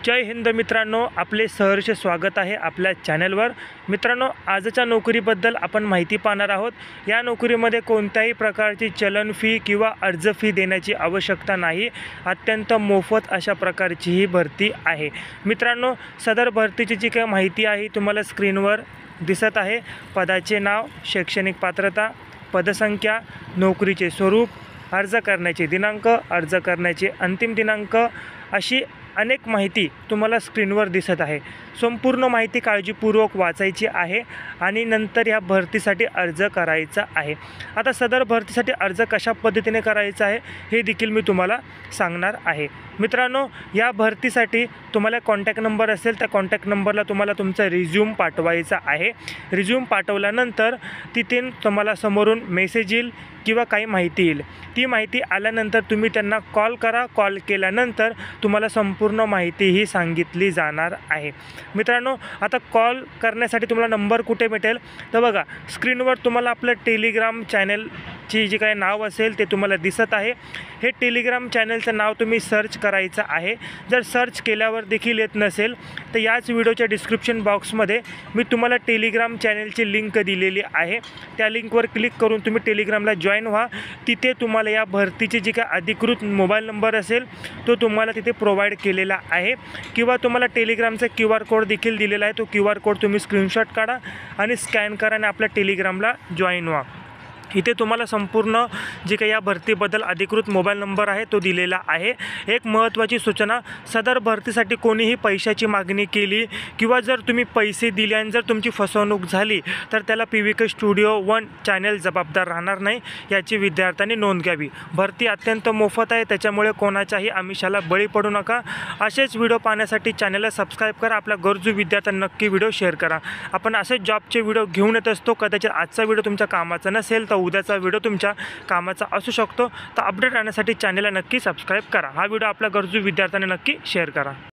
जय हिंद मित्रांनो, आपले सहर्ष स्वागत आहे आपल्या चॅनलवर। मित्रांनो, आजच्या नोकरीबद्दल आपण माहिती पाहणार आहोत। या नोकरीमध्ये कोणत्याही प्रकारची चलन फी किंवा अर्ज फी देण्याची आवश्यकता नाही। अत्यंत मोफत अशा प्रकारची ही भरती आहे। मित्रांनो, सदर भरतीची जी काही माहिती आहे तुम्हाला स्क्रीनवर दिसत आहे। पदाचे नाव, शैक्षणिक पात्रता, पदसंख्या, नोकरीचे स्वरूप, अर्ज करण्याचे दिनांक, अर्ज करण्याचे अंतिम दिनांक अशी अनेक माहिती तुम्हाला स्क्रीनवर दिसत आहे। संपूर्ण माहिती काळजीपूर्वक वाचायची आहे आणि नंतर या भरतीसाठी अर्ज करायचा आहे। आता सदर भरतीसाठी अर्ज कशा पद्धतीने करायचा आहे हे देखील मी तुम्हाला सांगणार आहे। मित्रांनो, या भरतीसाठी तुम्हाला कॉन्टॅक्ट नंबर असेल त्या कॉन्टॅक्ट नंबरला तुम्हाला तुमचा रिझ्यूम पाठवायचा आहे। रिझ्यूम पाठवल्यानंतर तिथे तुम्हाला समोरून मेसेज येईल किंवा काही माहिती येईल। ती माहिती आल्यानंतर तुम्ही त्यांना कॉल करा। कॉल केल्यानंतर तुम्हाला संपूर्ण माहिती ही सांगितली जाणार आहे। मित्रांनो, आता कॉल करण्यासाठी तुम्हाला नंबर कुठे भेटेल तर बघा, स्क्रीनवर तुम्हाला आपलं टेलिग्राम चॅनलची जी काही नाव असेल ते तुम्हाला दिसत आहे। हे टेलिग्राम चॅनलचं नाव तुम्ही सर्च करायचं आहे। जर सर्च केल्यावर देखील येत नसेल तर याच व्हिडिओच्या डिस्क्रिप्शन बॉक्समध्ये मी तुम्हाला टेलिग्राम चॅनलची लिंक दिलेली आहे। त्या लिंकवर क्लिक करून तुम्ही टेलिग्रामला जॉईन व्हा। तिथे तुम्हाला या भरतीची जी काही अधिकृत मोबाईल नंबर असेल तो तुम्हाला तिथे प्रोव्हाइड केलेला आहे किंवा तुम्हाला टेलिग्रामचा QR कोड देखील दिलेला आहे। तो QR कोड तुम्ही स्क्रीनशॉट काढा आणि स्कॅन करा आणि आपल्या टेलिग्रामला जॉईन व्हा। इथे तुम्हाला संपूर्ण जे काही या भरतीबद्दल अधिकृत मोबाईल नंबर आहे तो दिलेला आहे। एक महत्त्वाची सूचना, सदर भरतीसाठी कोणीही पैशाची मागणी केली किंवा जर तुम्ही पैसे दिले आणि जर तुमची फसवणूक झाली तर त्याला PVK स्टुडिओ 1 चॅनल जबाबदार राहणार नाही, याची विद्यार्थ्यांनी नोंद घ्यावी। भरती अत्यंत मोफत आहे, त्याच्यामुळे कोणाच्याही आमिषाला बळी पडू नका। असेच व्हिडिओ पाहण्यासाठी चॅनलला सबस्क्राईब करा। आपल्या गरजू विद्यार्थ्यांना नक्की व्हिडिओ शेअर करा। आपण असेच जॉबचे व्हिडिओ घेऊन येत असतो। कदाचित आजचा व्हिडिओ तुमच्या कामाचा नसेल तर उद्याचा व्हिडिओ तुमच्या कामाचा असू शकतो। तर अपडेट राहण्यासाठी चॅनलला नक्की सबस्क्राईब करा। हा व्हिडिओ आपल्या गरजू विद्यार्थ्यांना नक्की शेअर करा।